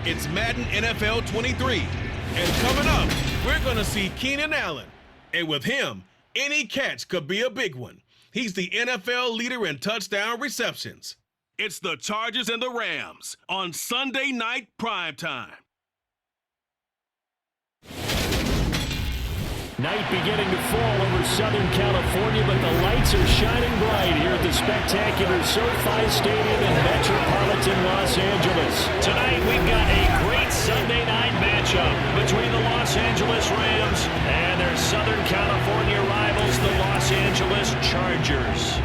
It's Madden NFL 23. And coming up, we're going to see Keenan Allen. And with him, any catch could be a big one. He's the NFL leader in touchdown receptions. It's the Chargers and the Rams on Sunday Night Primetime. Night beginning to fall over Southern California, but the lights are shining bright here at the spectacular SoFi Stadium in metropolitan Los Angeles. Tonight we've got a great Sunday night matchup between the Los Angeles Rams and their Southern California rivals, the Los Angeles Chargers.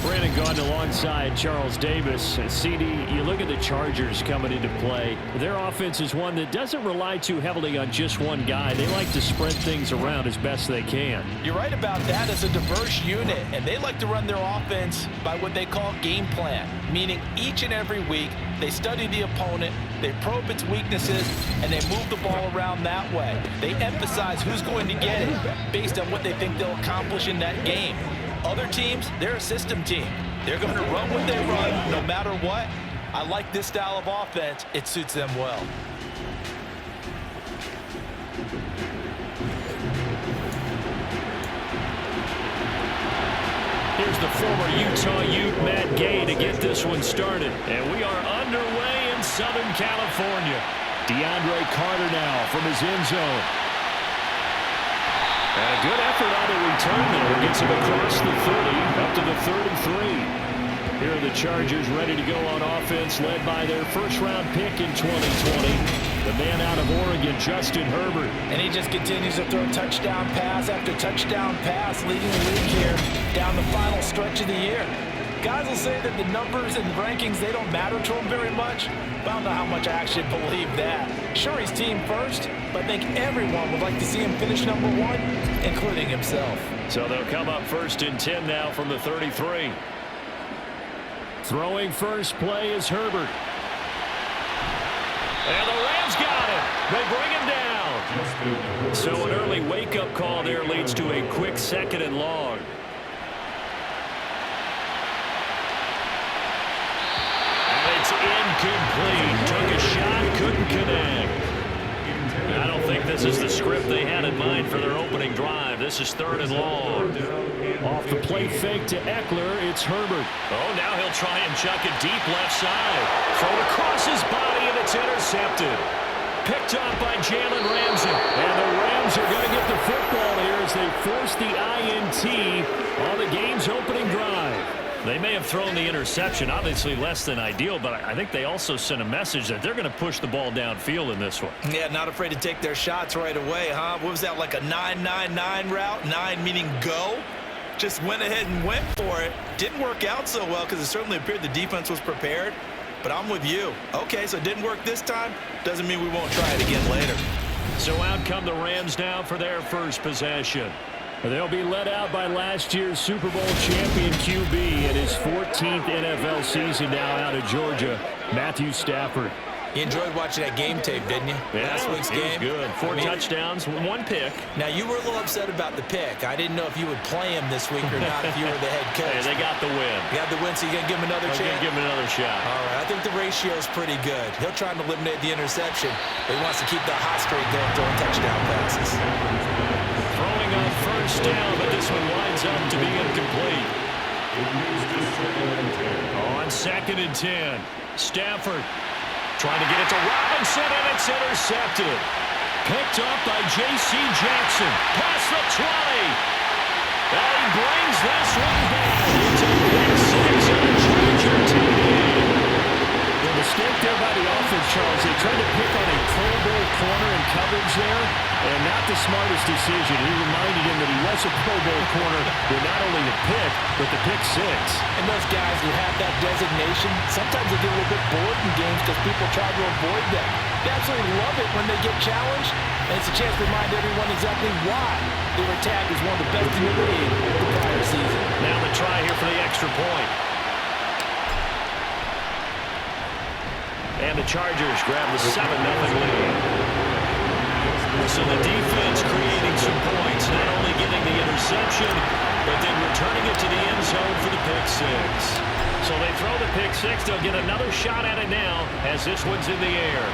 Brandon Gaudin alongside Charles Davis. CD, you look at the Chargers coming into play. Their offense is one that doesn't rely too heavily on just one guy. They like to spread things around as best they can. You're right about that. As a diverse unit, and they like to run their offense by what they call game plan, meaning each and every week they study the opponent, they probe its weaknesses, and they move the ball around that way. They emphasize who's going to get it based on what they think they'll accomplish in that game. Other teams, they're a system team. They're going to run what they run no matter what. I like this style of offense. It suits them well. Here's the former Utah Ute, Matt Gay, to get this one started. And we are underway in Southern California. DeAndre Carter now from his end zone. And a good effort on the return there. Gets him across the 30, up to the 33. Here are the Chargers ready to go on offense, led by their first-round pick in 2020. The man out of Oregon, Justin Herbert. And he just continues to throw touchdown pass after touchdown pass, leading the league here down the final stretch of the year. Guys will say that the numbers and the rankings, they don't matter to him very much. But I don't know how much I actually believe that. Sure, he's team first, but I think everyone would like to see him finish number one, including himself. So they'll come up first and 10 now from the 33. Throwing first play is Herbert. And the Rams got it. They bring him down. So an early wake-up call there leads to a quick second and long. It's incomplete. Took a shot, couldn't connect. I don't think this is the script they had in mind for their opening drive. This is third and long. Off the play fake to Eckler, it's Herbert. Oh, now he'll try and chuck it deep left side. Thrown across his body, and it's intercepted. Picked up by Jalen Ramsey. And the Rams are going to get the football here as they force the INT on the game's opening drive. They may have thrown the interception, obviously less than ideal, but I think they also sent a message that they're going to push the ball downfield in this one. Yeah, not afraid to take their shots right away, huh? What was that, like a 9-9-9 route? 9 meaning go? Just went ahead and went for it. Didn't work out so well because it certainly appeared the defense was prepared. But I'm with you. Okay, so it didn't work this time. Doesn't mean we won't try it again later. So out come the Rams now for their first possession. They'll be led out by last year's Super Bowl champion QB in his 14th NFL season now out of Georgia, Matthew Stafford. You enjoyed watching that game tape, didn't you? Yeah, Last week's game. Good. 4 touchdowns, 1 pick. Now, you were a little upset about the pick. I didn't know if you would play him this week or not if you were the head coach. Hey, they got the win. You got the win, so you're going to give him another chance? Give him another shot. All right, I think the ratio's pretty good. He'll try and eliminate the interception, but he wants to keep the hot streak going, throwing touchdown passes. Throwing on first down, but this one winds up to be incomplete. On 2nd and 10, Stafford trying to get it to Robinson, and it's intercepted. Picked up by J.C. Jackson. Past the 20. And he brings this one back. It's a pick six on a Charger TD. The mistake there by the offense, Charles. They tried to pick on a Pro Bowl corner in coverage there, and not the smartest decision. He reminded him that he was a Pro Bowl corner with not only the pick, but the pick six. And those guys who have that designation, sometimes they get a little bit bored in games because people try to avoid them. They absolutely love it when they get challenged, and it's a chance to remind everyone exactly why they were tagged as one of the best in the league the prior season. Now the try here for the extra point. And the Chargers grab the 7-0 lead. So the defense creating some points, not only getting the interception, but then returning it to the end zone for the pick six. So they throw the pick six. They'll get another shot at it now as this one's in the air.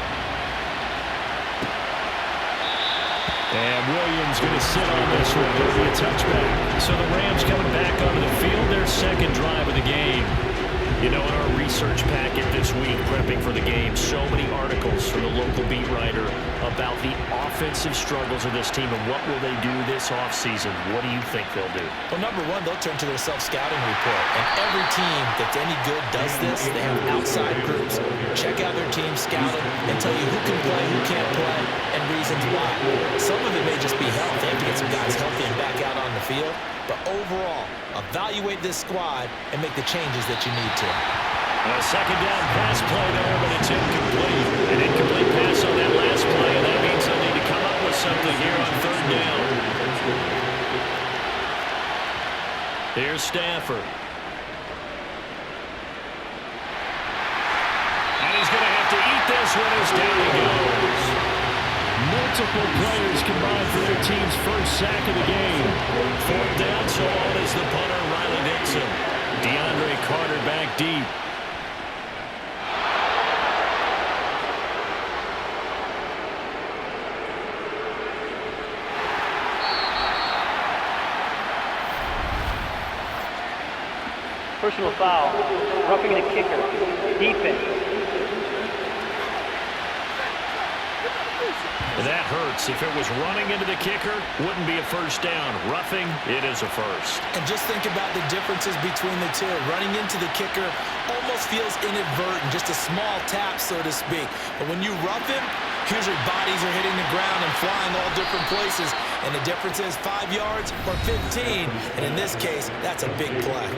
And Williams going to sit on this one. It'll be a touchback. So the Rams coming back onto the field, their second drive of the game. You know, in our research packet this week, prepping for the game, so many articles from the local beat writer about the offensive struggles of this team and what will they do this offseason. What do you think they'll do? Well, number one, they'll turn to their self-scouting report. And every team that's any good does this. They have outside groups. Check out their team, scout them, and tell you who can play, who can't play, and reasons why. Some of it may just be health. They have to get some guys healthy and back out on the field. But overall, evaluate this squad and make the changes that you need to. A second down pass play there, but it's incomplete. An incomplete pass on that last play, and that means they'll need to come up with something here on third down. Here's Stafford. And he's going to have to eat this one as down he goes. Multiple players combined for their team's first sack of the game. Fourth down, so on is the punter, Riley Dixon. DeAndre Carter back deep. Personal foul, roughing the kicker, defense. That hurts. If it was running into the kicker, wouldn't be a first down. Roughing, it is a first. And just think about the differences between the two. Running into the kicker almost feels inadvertent, just a small tap, so to speak. But when you rough him, usually bodies are hitting the ground and flying all different places. And the difference is 5 yards or 15. And in this case, that's a big play.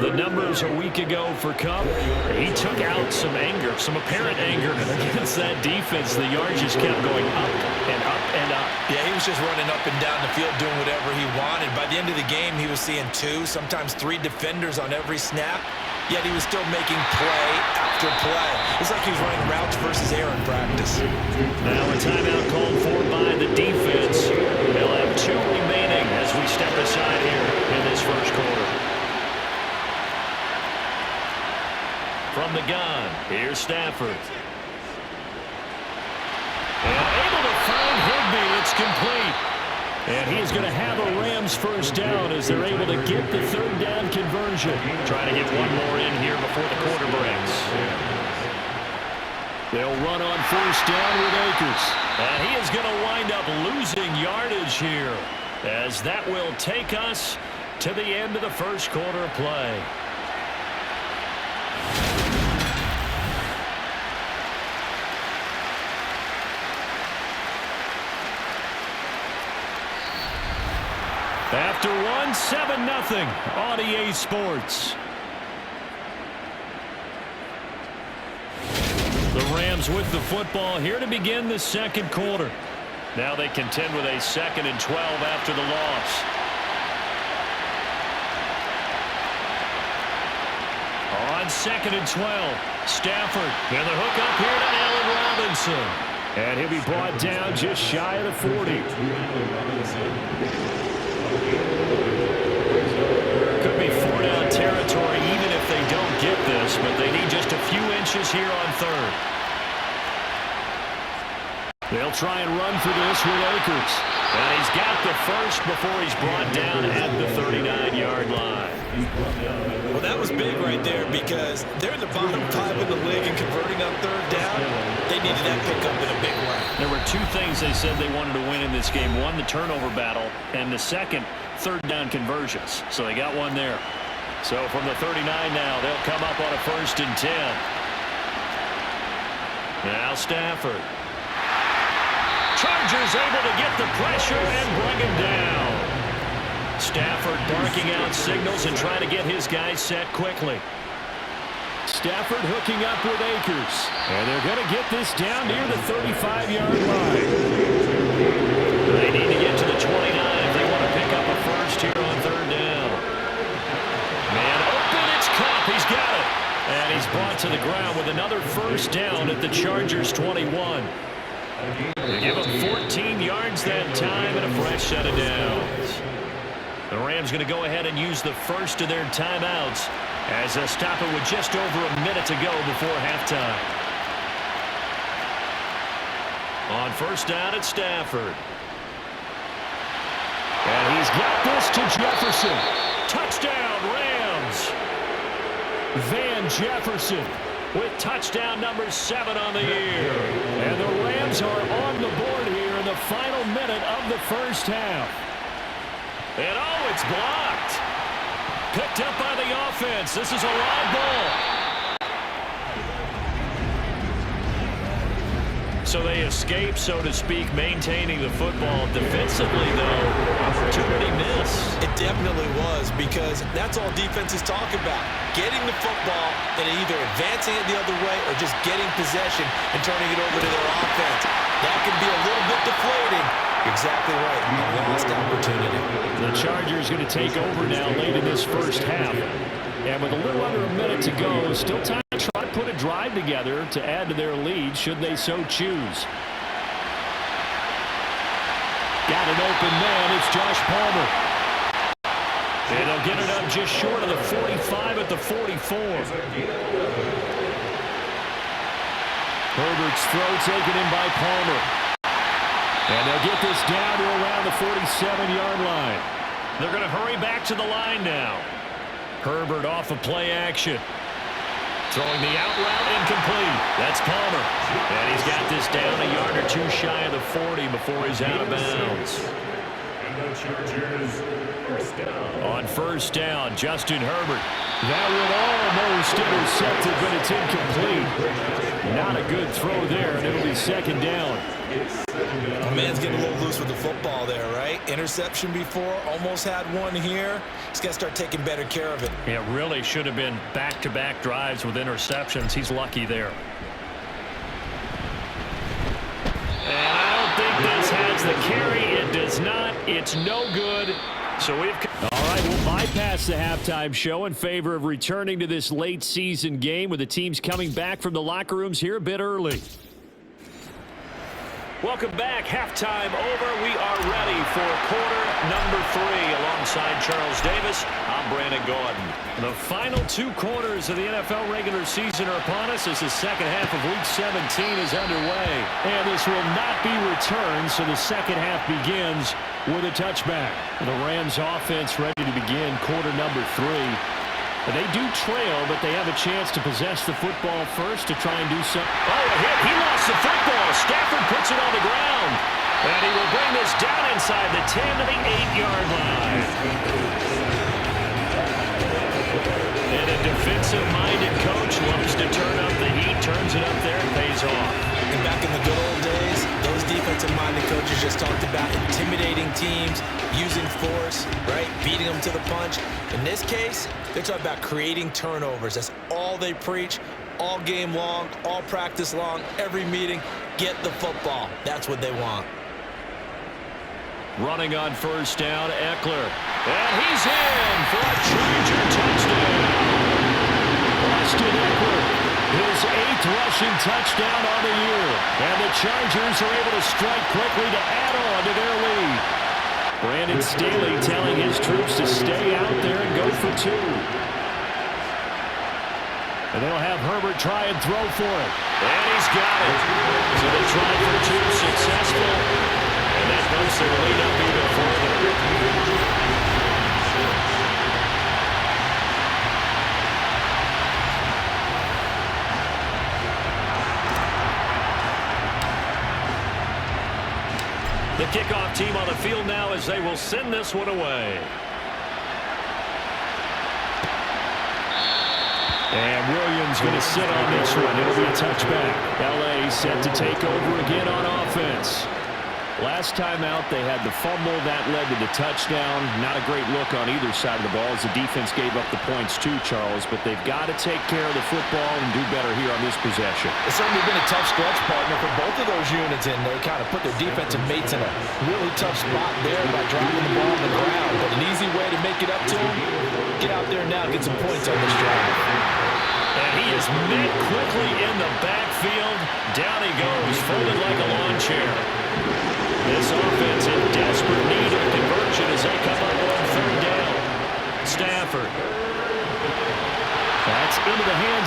The numbers a week ago for Kupp, he took out some anger, some apparent anger against that defense. The yards just kept going up and up and up. Yeah, he was just running up and down the field doing whatever he wanted. By the end of the game, he was seeing 2, sometimes 3 defenders on every snap. Yet he was still making play after play. It's like he was running routes versus air in practice. Now a timeout called for by the defense. They'll have 2 remaining as we step aside here in this first quarter. From the gun, here's Stafford. And able to find Higbee. It's complete. And he's going to have a Rams first down as they're able to get the third down conversion. Trying to get one more in here before the quarter breaks. They'll run on first down with Akers. And he is going to wind up losing yardage here as that will take us to the end of the first quarter of play. After one, 7-0 on EA Sports. The Rams with the football here to begin the second quarter. Now they contend with a 2nd and 12 after the loss. On 2nd and 12, Stafford. And the hook up here to Allen Robinson. And he'll be brought down just shy of the 40. Could be 4-down territory even if they don't get this, but they need just a few inches here on third. They'll try and run for this with Akers. And he's got the first before he's brought down at the 39-yard line. Well, that was big right there because they're in the bottom 5 in the league and converting on third down. They needed that pickup in a big way. There were 2 things they said they wanted to win in this game. One, the turnover battle, and the second, third down conversions. So they got one there. So from the 39 now, they'll come up on a 1st and 10. Now Stafford. Chargers able to get the pressure and bring him down. Stafford barking out signals and trying to get his guys set quickly. Stafford hooking up with Akers. And they're going to get this down near the 35-yard line. They need to get to the 29 if they want to pick up a first here on third down. Man open, it's Kupp. He's got it. And he's brought to the ground with another first down at the Chargers' 21. They give him 14 yards that time and a fresh set of downs. The Rams going to go ahead and use the first of their timeouts As they'll stop it with just over a minute to go before halftime. On first down, it's Stafford. And he's got this to Jefferson. Touchdown, Rams. Van Jefferson with touchdown number 7 on the year. And the Rams are on the board here in the final minute of the first half. And oh, it's blocked. Picked up by the offense. This is a live ball. So they escape, so to speak, maintaining the football. Defensively, though, opportunity missed. It definitely was, because that's all defenses talk about. Getting the football and either advancing it the other way or just getting possession and turning it over to their offense. That can be a little bit deflating. Exactly right. A lost opportunity. The Chargers going to take over now late in this first half. And with a little under a minute to go, still time to try to put a drive together to add to their lead should they so choose. Got an open man. It's Josh Palmer. And they'll get it up just short of the 45 at the 44. Herbert's throw taken in by Palmer. And they'll get this down to around the 47-yard line. They're going to hurry back to the line now. Herbert off of play action. Throwing the out route incomplete. That's Palmer. And he's got this down a yard or two shy of the 40 before he's out of bounds. On first down, Justin Herbert. That one almost intercepted, but it's incomplete. Not a good throw there, and it'll be second down. The man's getting a little loose with the football there, right? Interception before, almost had one here. He's got to start taking better care of it. It really should have been back-to-back drives with interceptions. He's lucky there. And I don't think this has the carry. It does not. It's no good. So we've... All right, we'll bypass the halftime show in favor of returning to this late season game with the teams coming back from the locker rooms here a bit early. Welcome back. Halftime over. We are ready for quarter number 3. Alongside Charles Davis, I'm Brandon Gordon. The final 2 quarters of the NFL regular season are upon us as the second half of Week 17 is underway. And this will not be returned, so the second half begins with a touchback. The Rams offense ready to begin quarter number 3. They do trail, but they have a chance to possess the football first to try and do something. Oh, a hit. He lost the football. Stafford puts it on the ground. And he will bring this down inside the 10 to the 8-yard line. And a defensive-minded coach loves to turn up the heat, turns it up there, and pays off. And back in the good old days, those defensive-minded coaches just talked about intimidating teams, using force, right, beating them to the punch. In this case, they're talking about creating turnovers. That's all they preach, all game long, all practice long, every meeting. Get the football. That's what they want. Running on first down, Eckler. And he's in for a Charger touchdown. Austin Eckler, his 8th rushing touchdown on the year. And the Chargers are able to strike quickly to add on to their lead. Brandon Staley telling his troops to stay out there and go for 2. And they'll have Herbert try and throw for it. And he's got it. So they try for 2, successful. And that bumps their lead up even further. The kickoff team on the field now as they will send this one away. And Williams going to sit on this one. It'll be a touchback. L.A. set to take over again on offense. Last time out, they had the fumble. That led to the touchdown. Not a great look on either side of the ball as the defense gave up the points too, Charles. But they've got to take care of the football and do better here on this possession. It's certainly been a tough stretch, partner, for both of those units, and they kind of put their defensive mates in a really tough spot there by dropping the ball on the ground. But an easy way to make it up to them, get out there now, get some points on this drive. And he is met quickly in the backfield. Down he goes, folded like a lawn chair. This offense in desperate need of conversion as they come up on third down. Stafford.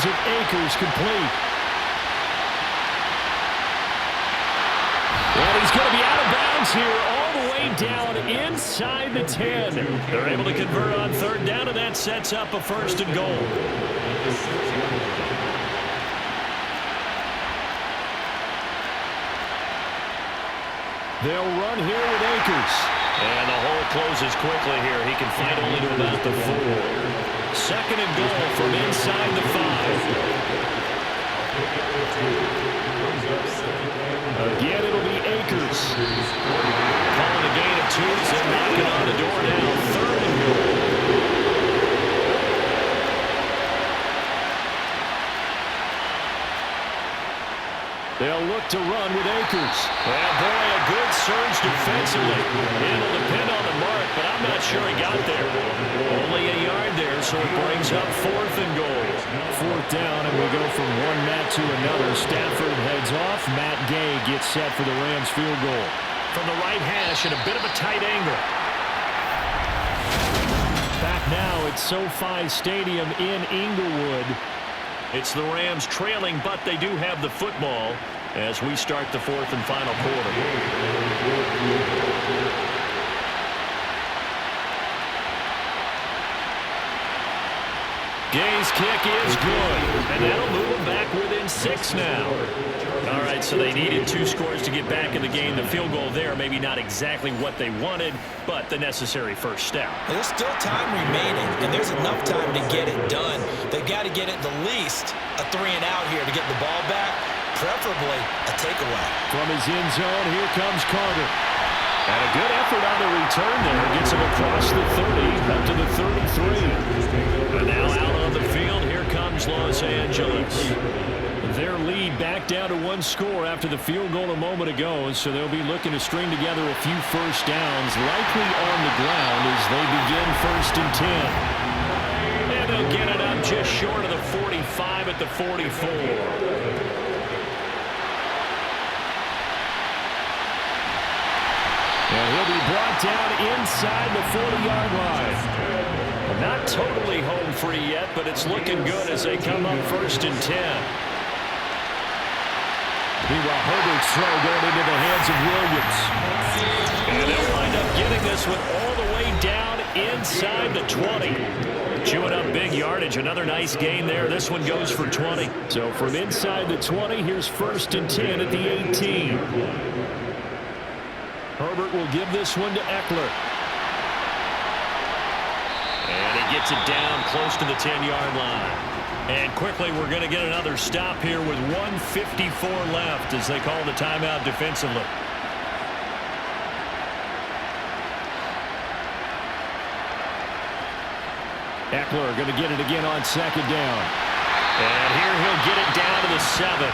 throws it. Akers complete. And he's going to be out of bounds here all the way down inside the 10. They're able to convert on third down, and that sets up a first and goal. They'll run here with Akers. And the hole closes quickly here. He can fight only to about the 4. Second and goal from inside the 5. Again, it'll be Akers. Calling a gain of 2. They're knocking on the door now. Third and goal. They'll look to run with Akers. And boy, a good surge defensively. It'll depend on the mark, but I'm not sure he got there. Only a yard there, so it brings up fourth and goal. Fourth down, and we go from one Matt to another. Stafford heads off. Matt Gay gets set for the Rams field goal. From the right hash at a bit of a tight angle. Back now at SoFi Stadium in Inglewood. It's the Rams trailing, but they do have the football as we start the fourth and final quarter. Gay's kick is good, and that'll move them back within 6 now. All right, so they needed 2 scores to get back in the game. The field goal there, maybe not exactly what they wanted, but the necessary first step. There's still time remaining, and there's enough time to get it done. They've got to get at the least a 3 and out here to get the ball back, preferably a takeaway. From his end zone, here comes Carter. And a good effort on the return there. Gets him across the 30, up to the 33. And now out on the field, here comes Los Angeles. Their lead back down to 1 score after the field goal a moment ago, so they'll be looking to string together a few first downs, likely on the ground as they begin first and 10. And they'll get it up just short of the 45 at the 44. And he'll be brought down inside the 40-yard line. Not totally home free yet, but it's looking good as they come up first and 10. Meanwhile, Herbert's throw going into the hands of Williams. And they'll wind up getting this one all the way down inside the 20. Chewing up big yardage. Another nice gain there. This one goes for 20. So from inside the 20, here's first and 10 at the 18. Herbert will give this one to Eckler. And he gets it down close to the 10-yard line. And quickly, we're going to get another stop here with 1:54 left as they call the timeout defensively. Eckler going to get it again on second down. And here he'll get it down to the 7.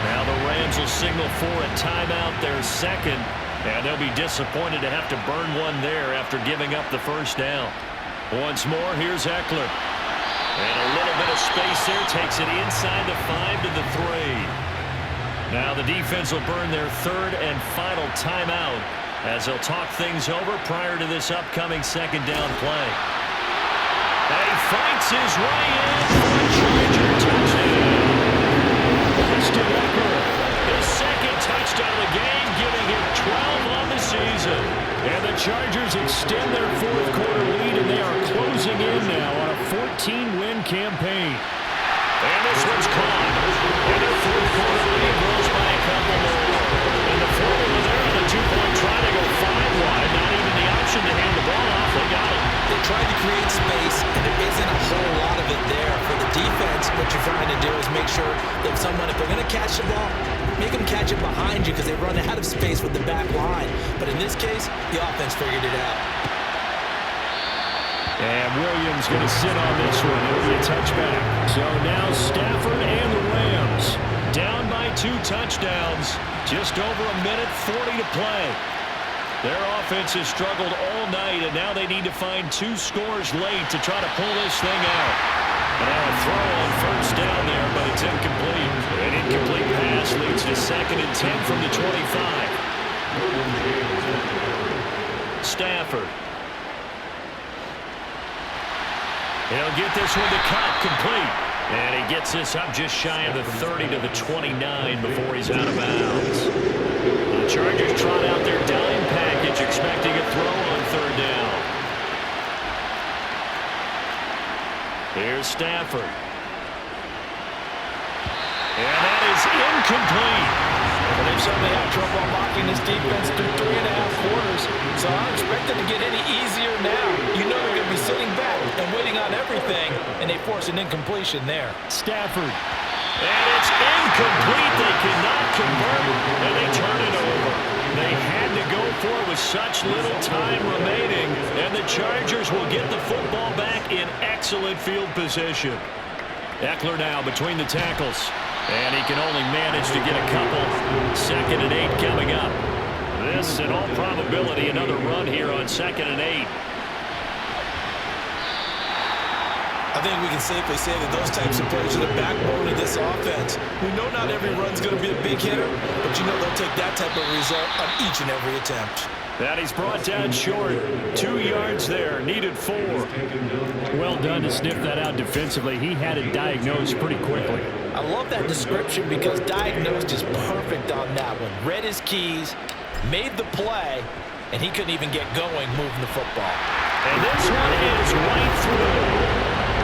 Now the Rams will signal for a timeout, their second. And they'll be disappointed to have to burn one there after giving up the first down. Once more, here's Eckler. And a little bit of space there. Takes it inside the 5 to the 3. Now the defense will burn their third and final timeout as they'll talk things over prior to this upcoming second down play. And he fights his way in for a Charger touchdown. Austin Eckler, his second touchdown of the game, giving him 12 on the season. And the Chargers extend their fourth quarter lead, and they are closing in now on a 14-win campaign. And this one's caught. And their fourth quarter lead grows by a couple more. And the formula there on the 2-point try to go 5 wide. Not even the option to hand the ball off. They got it. They tried to create space, and there isn't a whole lot of it there. For the defense, what you're trying to do is make sure that if they're going to catch the ball, make them catch it behind you because they run out of space with the back line. But in this case, the offense figured it out. And Williams going to sit on this one. It'll be a touchback. So now Stafford and the Rams down by 2 touchdowns. Just over a minute 40 to play. Their offense has struggled all night, and now they need to find 2 scores late to try to pull this thing out. And now a throw on first down there, but it's incomplete. An incomplete pass leads to second and 10 from the 25. Stafford. He'll get this one to Cup, complete. And he gets this up just shy of the 30 to the 29 before he's out of bounds. The Chargers trot out their dime package, expecting a throw on third down. Here's Stafford. And that is incomplete. Well, they've certainly had trouble unlocking this defense through 3.5 quarters, so I don't expect it to get any easier now. You know they're going to be sitting back and waiting on everything, and they force an incompletion there. Stafford. And it's incomplete. They cannot convert, and they turn it over. They had to go for it with such little time remaining, and the Chargers will get the football back in excellent field position. Eckler now between the tackles. And he can only manage to get a couple. 2nd and 8 coming up. This, in all probability, another run here on 2nd and 8. I think we can safely say that those types of plays are the backbone of this offense. We know not every run's going to be a big hitter, but you know they'll take that type of result on each and every attempt. That he's brought down short. 2 yards there, needed 4. Well done to sniff that out defensively. He had it diagnosed pretty quickly. I love that description because diagnosed is perfect on that one. Read his keys, made the play, and he couldn't even get going moving the football. And this one is right through.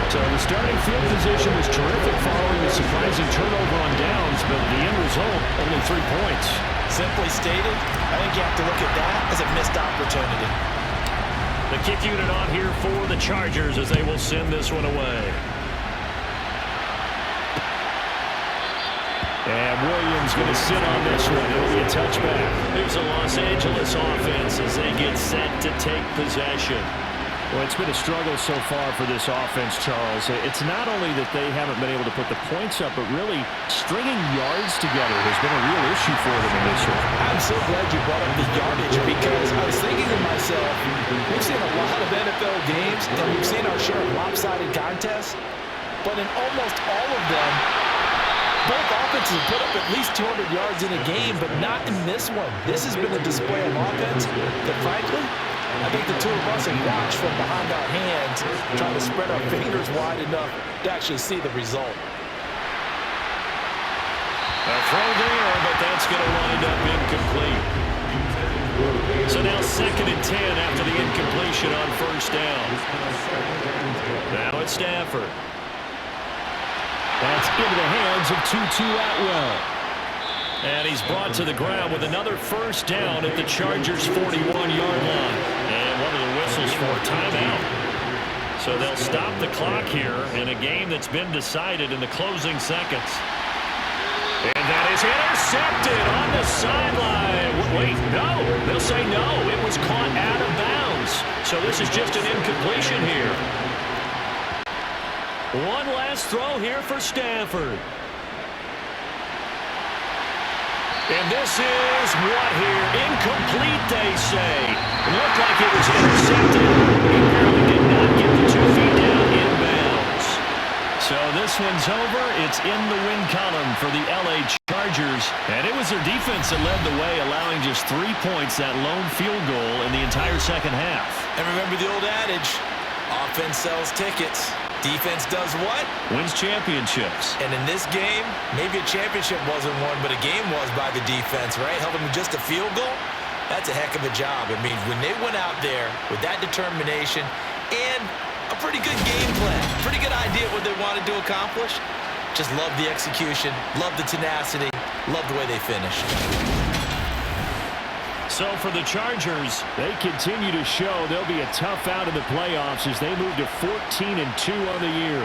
So the starting field position was terrific following a surprising turnover on downs, but the end result, only 3 points. Simply stated, I think you have to look at that as a missed opportunity. The kick unit on here for the Chargers as they will send this one away. And Williams going to sit on this one. It'll be a touchback. Here's a Los Angeles offense as they get set to take possession. Well, it's been a struggle so far for this offense, Charles. It's not only that they haven't been able to put the points up, but really stringing yards together has been a real issue for them in this one. I'm so glad you brought up the yardage because I was thinking to myself, we've seen a lot of NFL games and we've seen our share of lopsided contests, but in almost all of them, both offenses put up at least 200 yards in a game, but not in this one. This has been a display of offense that, frankly, I think the two of us have watched from behind our hands, trying to spread our fingers wide enough to actually see the result. A throw there, but that's going to wind up incomplete. So now 2nd and 10 after the incompletion on first down. Now it's Stafford. That's into the hands of Tutu Atwell. And he's brought to the ground with another first down at the Chargers' 41-yard line. And one of the whistles for a timeout. So they'll stop the clock here in a game that's been decided in the closing seconds. And that is intercepted on the sideline. Wait, no. They'll say no. It was caught out of bounds. So this is just an incompletion here. One last throw here for Stafford. And this is what here? Incomplete, they say. It looked like it was intercepted. He apparently did not get the 2 feet down inbounds. So this one's over. It's in the win column for the LA Chargers. And it was their defense that led the way, allowing just 3 points, that lone field goal in the entire second half. And remember the old adage, offense sells tickets. Defense does what? Wins championships. And in this game, maybe a championship wasn't won, but a game was by the defense, right? Helping with just a field goal, that's a heck of a job. I mean, when they went out there with that determination and a pretty good game plan, pretty good idea of what they wanted to accomplish, just love the execution, love the tenacity, love the way they finished. So for the Chargers, they continue to show they'll be a tough out in the playoffs as they move to 14-2 on the year.